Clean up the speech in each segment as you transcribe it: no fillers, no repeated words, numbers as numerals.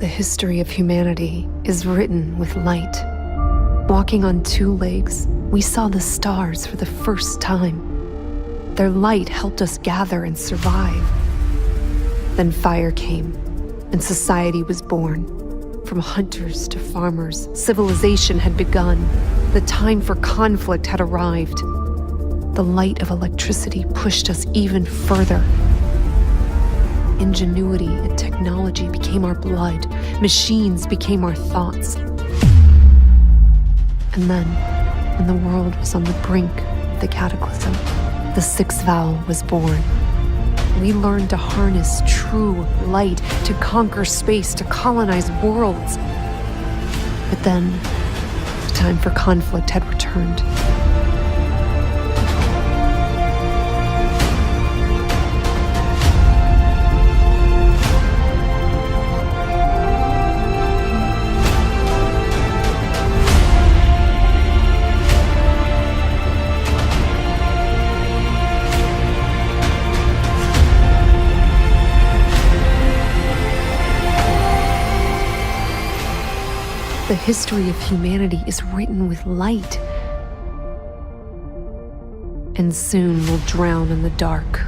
The history of humanity is written with light. Walking on two legs, we saw the stars for the first time. Their light helped us gather and survive. Then fire came, and society was born. From hunters to farmers, civilization had begun. The time for conflict had arrived. The light of electricity pushed us even further. Ingenuity and technology became our blood. Machines became our thoughts. And then, when the world was on the brink of the cataclysm, the sixth vowel was born. We learned to harness true light, to conquer space, to colonize worlds. But then, the time for conflict had returned. The history of humanity is written with light, and soon will drown in the dark.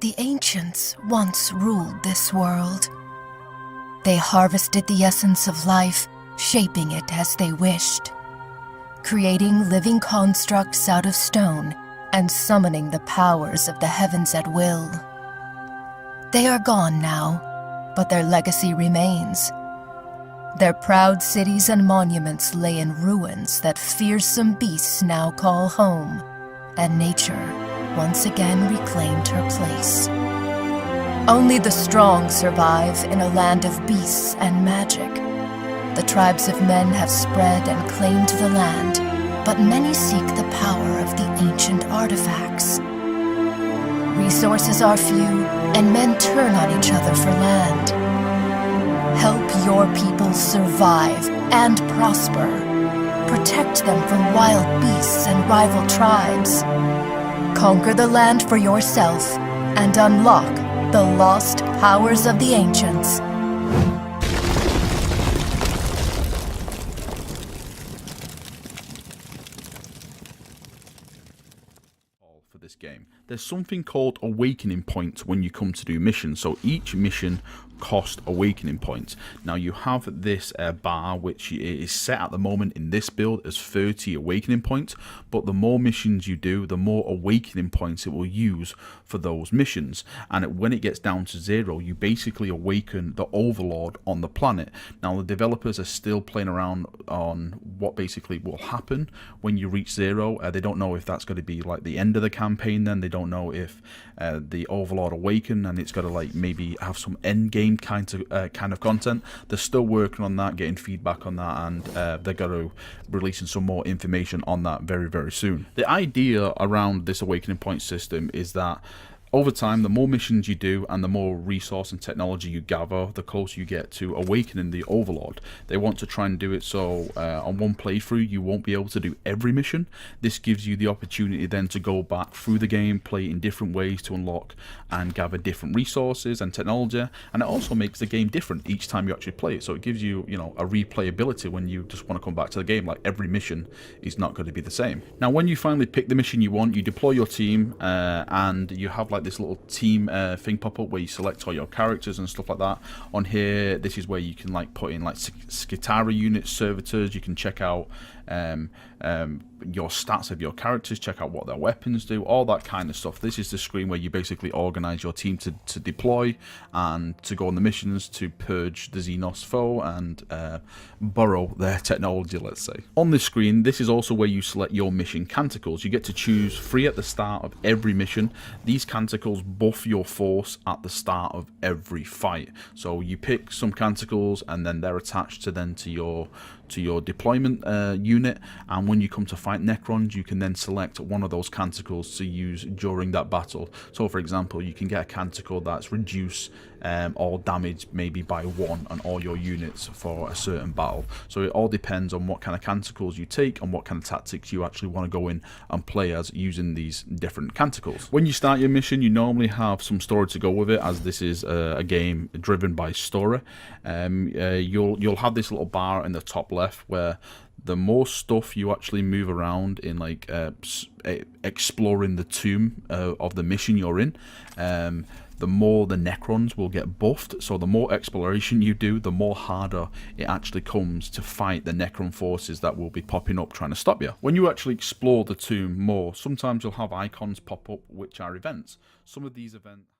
The ancients once ruled this world. They harvested the essence of life, shaping it as they wished, creating living constructs out of stone and summoning the powers of the heavens at will. They are gone now, but their legacy remains. Their proud cities and monuments lay in ruins that fearsome beasts now call home, and nature once again reclaimed her place. Only the strong survive in a land of beasts and magic. The tribes of men have spread and claimed the land, but many seek the power of the ancient artifacts. Resources are few, and men turn on each other for land. Help your people survive and prosper. Protect them from wild beasts and rival tribes. Conquer the land for yourself and unlock the lost powers of the ancients. For this game, there's something called awakening points when you come to do missions. So each mission cost awakening points. Now you have this bar which is set at the moment in this build as 30 awakening points, but the more missions you do, the more awakening points it will use for those missions, and when it gets down to 0, you basically awaken the overlord on the planet. Now the developers are still playing around on what basically will happen when you reach 0. They don't know if that's going to be like the end of the campaign. Then they don't know if the overlord awaken and it's got to like maybe have some end game kind of content. They're still working on that, getting feedback on that, and they're going to releasing some more information on that very, very soon. The idea around this awakening point system is that over time, the more missions you do and the more resource and technology you gather, the closer you get to awakening the overlord. They want to try and do it so on one playthrough you won't be able to do every mission. This gives you the opportunity then to go back through the game, play in different ways to unlock and gather different resources and technology, and it also makes the game different each time you actually play it. So it gives you, you know, a replayability when you just want to come back to the game. Like every mission is not going to be the same. Now when you finally pick the mission you want, you deploy your team and you have like this little team thing pop up where you select all your characters and stuff like that. On here, this is where you can like put in like Skitara units, servitors. You can check out your stats of your characters, check out what their weapons do, all that kind of stuff. This is the screen where you basically organize your team to deploy and to go on the missions to purge the Xenos foe and borrow their technology, let's say. On this screen, this is also where you select your mission canticles. You get to choose 3 at the start of every mission. These canticles buff your force at the start of every fight. So you pick some canticles and then they're attached to your deployment unit, and when you come to fight Necrons, you can then select one of those canticles to use during that battle. So for example, you can get a canticle that's reduce all damage maybe by 1 on all your units for a certain battle. So it all depends on what kind of canticles you take and what kind of tactics you actually want to go in and play as using these different canticles. When you start your mission, you normally have some story to go with it, as this is a game driven by story. You'll have this little bar in the top left where the more stuff you actually move around in, like exploring the tomb of the mission you're in, the more the Necrons will get buffed. So the more exploration you do, the more harder it actually comes to fight the Necron forces that will be popping up trying to stop you. When you actually explore the tomb more, sometimes you'll have icons pop up which are events. Some of these events